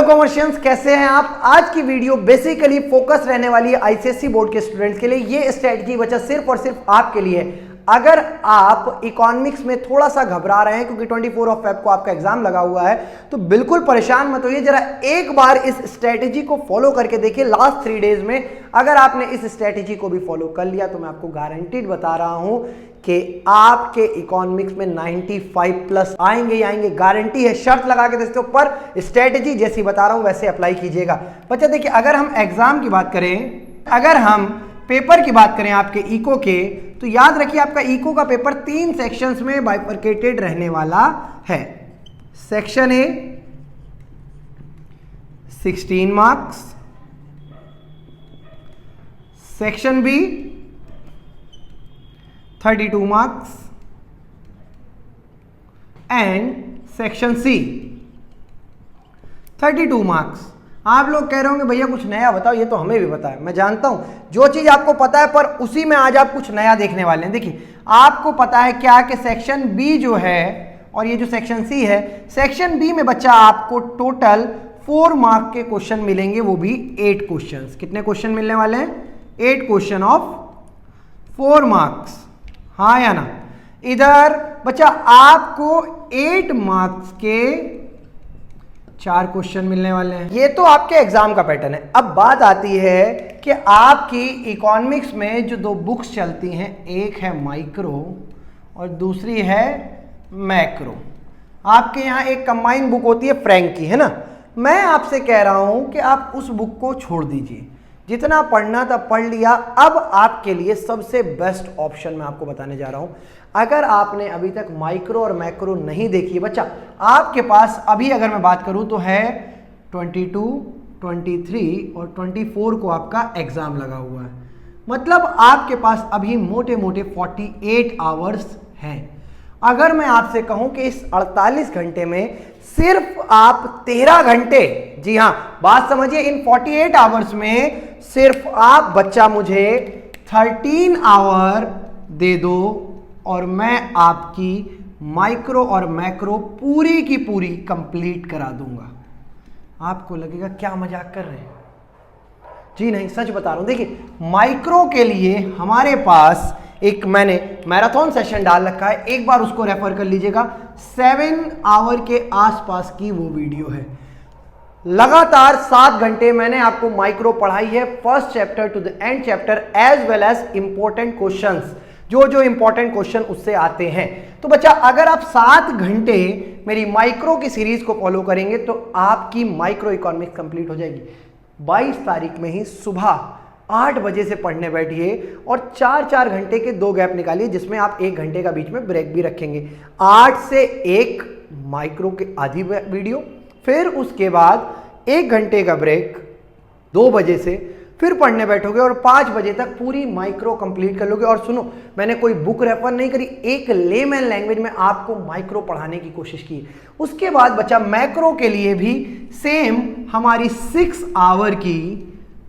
कॉमर्शियंस, कैसे हैं आप। आज की वीडियो बेसिकली फोकस रहने वाली है आईसीएसई बोर्ड के स्टूडेंट्स के लिए। ये स्ट्रेटजी बचा सिर्फ और सिर्फ आपके लिए। अगर आप इकोनॉमिक्स में थोड़ा सा घबरा रहे हैं क्योंकि 24 ऑफ फेब को आपका एग्जाम लगा हुआ है, तो बिल्कुल परेशान मत होइए। जरा एक बार इस स्ट्रेटजी को फॉलो करके देखिए। लास्ट 3 डेज में अगर आपने इस स्ट्रेटजी को भी फॉलो कर लिया तो मैं आपको गारंटीड बता रहा हूं कि आपके इकोनॉमिक्स में 95 प्लस आएंगे ही आएंगे, गारंटी है। शर्त लगा के इसके ऊपर स्ट्रेटजी जैसी बता रहा हूं वैसे अप्लाई कीजिएगा। बच्चा देखिए, अगर हम एग्जाम की बात करें, अगर हम पेपर की बात करें आपके इको के, तो याद रखिए आपका इको का पेपर 3 सेक्शंस में बाइफरकेटेड रहने वाला है। Section A 16 marks, section B 32 marks and section C 32 marks. आप लोग कह रहे होंगे भैया कुछ नया बताओ, ये तो हमें भी पता है, मैं जानता हूं जो चीज आपको पता है, पर उसी में आज आप कुछ नया देखने वाले हैं। देखिए, आपको पता है क्या कि सेक्शन बी जो है और ये जो सेक्शन सी है, सेक्शन बी में बच्चा आपको टोटल 4 मार्क के क्वेश्चन मिलेंगे, वो भी 8 क्वेश्चंस। कितने क्वेश्चन मिलने वाले हैं? 8 क्वेश्चन ऑफ 4 मार्क्स, हाँ या ना। इधर बच्चा आपको 8 मार्क्स के 4 क्वेश्चन मिलने वाले हैं। ये तो आपके एग्जाम का पैटर्न है। अब बात आती है कि आपकी इकोनॉमिक्स में जो 2 बुक्स चलती हैं, एक है माइक्रो और दूसरी है मैक्रो। आपके यहाँ एक कंबाइन बुक होती है फ्रैंक की, है ना। मैं आपसे कह रहा हूं कि आप उस बुक को छोड़ दीजिए, जितना पढ़ना था पढ़ लिया। अब आपके लिए सबसे बेस्ट ऑप्शन मैं आपको बताने जा रहा हूं। अगर आपने अभी तक माइक्रो और मैक्रो नहीं देखी है बच्चा, आपके पास अभी अगर मैं बात करूं तो है 22, 23 और 24 को आपका एग्जाम लगा हुआ है। मतलब आपके पास अभी मोटे मोटे 48 आवर्स हैं। अगर मैं आपसे कहूं कि इस 48 घंटे में सिर्फ आप 13 घंटे, जी हां बात समझिए, इन 48 आवर्स में सिर्फ आप बच्चा मुझे 13 आवर दे दो और मैं आपकी माइक्रो और मैक्रो पूरी की पूरी कंप्लीट करा दूंगा। आपको लगेगा क्या मजाक कर रहे हैं? जी नहीं, सच बता रहा हूं। देखिए, माइक्रो के लिए हमारे पास एक मैंने मैराथन सेशन डाल रखा है, एक बार उसको रेफर कर लीजिएगा। 7 आवर के आसपास की वो वीडियो है। लगातार 7 घंटे मैंने आपको माइक्रो पढ़ाई है, first chapter to the end chapter, as well as important questions, जो इंपॉर्टेंट क्वेश्चन उससे आते हैं। तो बच्चा अगर आप 7 घंटे मेरी माइक्रो की सीरीज को फॉलो करेंगे तो आपकी माइक्रो इकोनॉमिक्स कंप्लीट हो जाएगी। 22 तारीख में ही सुबह 8 बजे से पढ़ने बैठिए और 4-4 घंटे के 2 गैप निकालिए, जिसमें आप 1 घंटे का बीच में ब्रेक भी रखेंगे। 8 से 1 माइक्रो के आधी वीडियो, फिर उसके बाद 1 घंटे का ब्रेक, 2 बजे से फिर पढ़ने बैठोगे और 5 बजे तक पूरी माइक्रो कंप्लीट कर लोगे। और सुनो, मैंने कोई बुक रेफर नहीं करी, एक लेमैन लैंग्वेज में आपको माइक्रो पढ़ाने की कोशिश की। उसके बाद बच्चा मैक्रो के लिए भी सेम हमारी 6 आवर की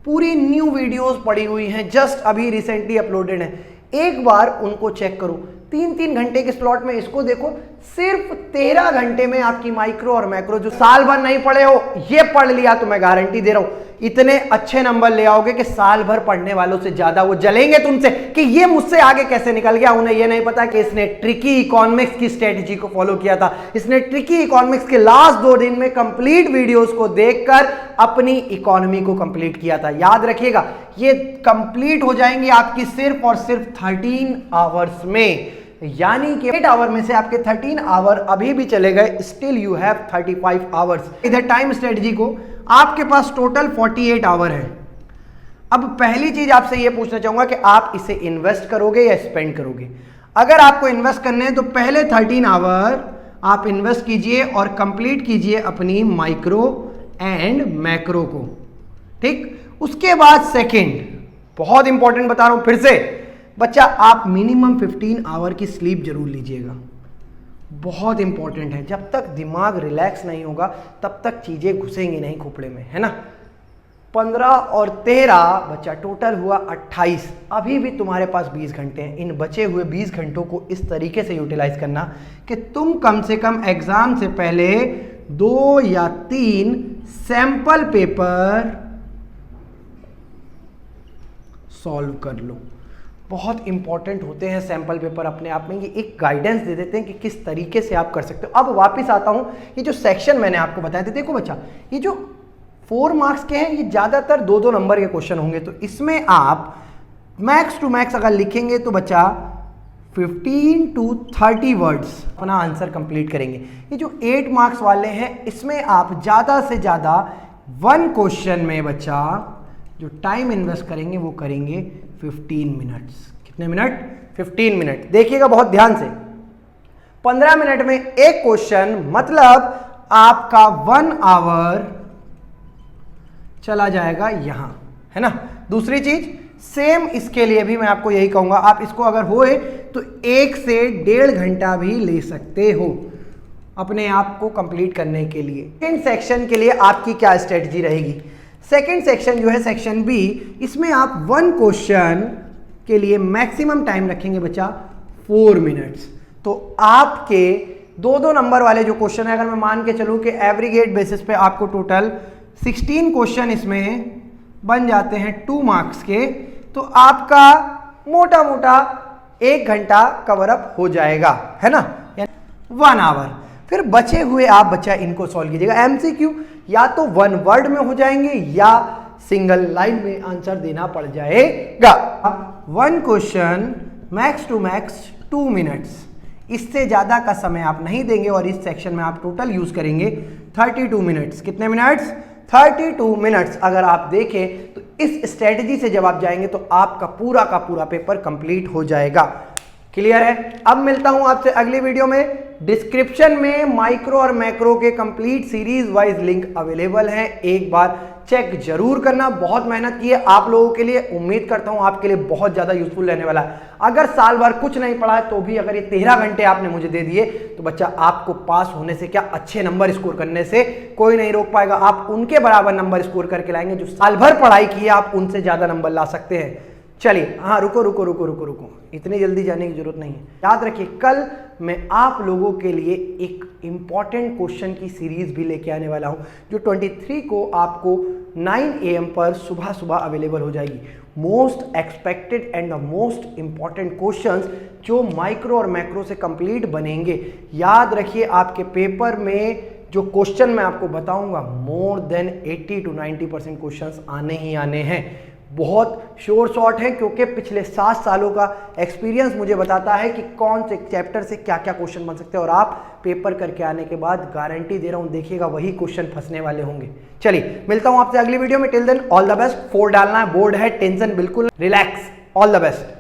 पूरी न्यू वीडियोस पड़ी हुई हैं, जस्ट अभी रिसेंटली अपलोडेड है। एक बार उनको चेक करो। 3-3 घंटे के स्लॉट में इसको देखो। सिर्फ 13 घंटे में आपकी माइक्रो और मैक्रो, जो साल भर नहीं पढ़े हो, ये पढ़ लिया तो मैं गारंटी दे रहा हूं इतने अच्छे नंबर ले आओगे कि साल भर पढ़ने वालों से ज्यादा वो जलेंगे तुमसे कि ये मुझसे आगे कैसे निकल गया। उन्हें ये नहीं पता कि इसने ट्रिकी इकोनॉमिक्स की स्ट्रेटजी को फॉलो किया था। इसने ट्रिकी इकोनॉमिक्स के लास्ट 2 दिन में कंप्लीट वीडियोस को देखकर अपनी इकोनॉमी को कंप्लीट किया था। याद रखिएगा, ये कंप्लीट हो जाएंगी आपकी सिर्फ और सिर्फ 13 आवर्स में। यानी कि 8 आवर में से आपके 13 आवर अभी भी चले गए, स्टिल यू हैव 35 आवर्स। इधर टाइम स्ट्रेटजी को आपके पास टोटल 48 आवर है। अब पहली चीज आपसे यह पूछना चाहूंगा कि आप इसे इन्वेस्ट करोगे या स्पेंड करोगे। अगर आपको इन्वेस्ट करने हैं तो पहले 13 आवर आप इन्वेस्ट कीजिए और कंप्लीट कीजिए अपनी माइक्रो एंड मैक्रो को, ठीक। उसके बाद सेकंड, बहुत इंपॉर्टेंट बता रहा हूं फिर से बच्चा, आप मिनिमम 15 आवर की स्लीप जरूर लीजिएगा। बहुत इंपॉर्टेंट है। जब तक दिमाग रिलैक्स नहीं होगा तब तक चीजें घुसेंगी नहीं खोपड़े में, है ना। 15 और 13 बच्चा टोटल हुआ 28। अभी भी तुम्हारे पास 20 घंटे हैं। इन बचे हुए 20 घंटों को इस तरीके से यूटिलाइज करना कि तुम कम से कम एग्जाम से पहले 2 या 3 सैंपल पेपर सॉल्व कर लो। बहुत इंपॉर्टेंट होते हैं सैंपल पेपर अपने आप में, ये एक गाइडेंस दे देते हैं कि किस तरीके से आप कर सकते हो। अब वापस आता हूं, ये जो सेक्शन मैंने आपको बताया था, देखो बच्चा, ये जो 4 मार्क्स के हैं, ये ज्यादातर 2-2 नंबर के क्वेश्चन होंगे। तो इसमें आप मैक्स टू मैक्स अगर लिखेंगे तो बच्चा 15 to 30 वर्ड्स अपना आंसर कंप्लीट करेंगे। ये जो 8 मार्क्स वाले हैं, इसमें आप ज्यादा से ज्यादा 1 क्वेश्चन में बच्चा जो टाइम इन्वेस्ट करेंगे वो करेंगे 15 मिनट्स। कितने मिनट? 15 मिनट। देखिएगा बहुत ध्यान से, 15 मिनट में एक क्वेश्चन, मतलब आपका 1 आवर चला जाएगा यहां, है ना। दूसरी चीज सेम इसके लिए भी मैं आपको यही कहूंगा, आप इसको अगर होए तो 1 से 1.5 घंटा भी ले सकते हो अपने आप को कंप्लीट करने के लिए। सेकंड सेक्शन के लिए आपकी क्या स्ट्रेटजी रहेगी? सेकंड सेक्शन जो है सेक्शन बी, इसमें आप 1 क्वेश्चन के लिए मैक्सिमम टाइम रखेंगे बच्चा 4 मिनट्स। तो आपके 2-2 नंबर वाले जो क्वेश्चन है, अगर मैं मान के चलूं कि एवरीगेट बेसिस पे आपको टोटल 16 क्वेश्चन इसमें बन जाते हैं 2 मार्क्स के, तो आपका मोटा मोटा 1 घंटा कवर अप हो जाएगा, है ना, 1 आवर। फिर बचे हुए आप बच्चा इनको सॉल्व कीजिएगा। एमसीक्यू या तो 1 वर्ड में हो जाएंगे या सिंगल लाइन में आंसर देना पड़ जाएगा। 1 question max to max 2 minutes, इससे ज्यादा का समय आप नहीं देंगे और इस सेक्शन में आप टोटल यूज करेंगे 32 मिनट्स। कितने मिनट्स? 32 मिनट्स। अगर आप देखें तो इस स्ट्रेटजी से जब आप जाएंगे तो आपका पूरा का पूरा पेपर कंप्लीट हो जाएगा। क्लियर है? अब मिलता हूं आपसे अगली वीडियो में। डिस्क्रिप्शन में माइक्रो और मैक्रो के complete series wise link available है, एक बार चेक जरूर करना। बहुत मेहनत की है आप लोगों के लिए, उम्मीद करता हूं आपके लिए बहुत ज्यादा यूजफुल रहने वाला है। अगर साल भर कुछ नहीं पढ़ा है तो भी अगर ये 13 घंटे आपने मुझे दे दिए तो बच्चा आपको पास होने से क्या, अच्छे नंबर स्कोर करने से कोई नहीं रोक पाएगा। आप उनके बराबर नंबर स्कोर करके लाएंगे जो साल भर पढ़ाई की है, आप उनसे ज्यादा नंबर ला सकते हैं। चलिए, हाँ रुको, इतनी जल्दी जाने की जरूरत नहीं है। याद रखिए, कल मैं आप लोगों के लिए एक इंपॉर्टेंट क्वेश्चन की सीरीज भी लेके आने वाला हूं जो 23 को आपको 9 AM पर सुबह सुबह अवेलेबल हो जाएगी। Most expected and the most important questions जो माइक्रो और मैक्रो से कंप्लीट बनेंगे। याद रखिए, आपके पेपर में जो क्वेश्चन मैं आपको बताऊंगा, मोर देन 80 to 90% क्वेश्चंस आने ही आने हैं। बहुत श्योर शॉट है क्योंकि पिछले 7 सालों का एक्सपीरियंस मुझे बताता है कि कौन से चैप्टर से क्या क्या क्वेश्चन बन सकते हैं, और आप पेपर करके आने के बाद गारंटी दे रहा हूं, देखिएगा वही क्वेश्चन फंसने वाले होंगे। चलिए, मिलता हूं आपसे अगली वीडियो में। Till then all the best. 4 डालना है, बोर्ड है, टेंशन बिल्कुल रिलैक्स। All the best.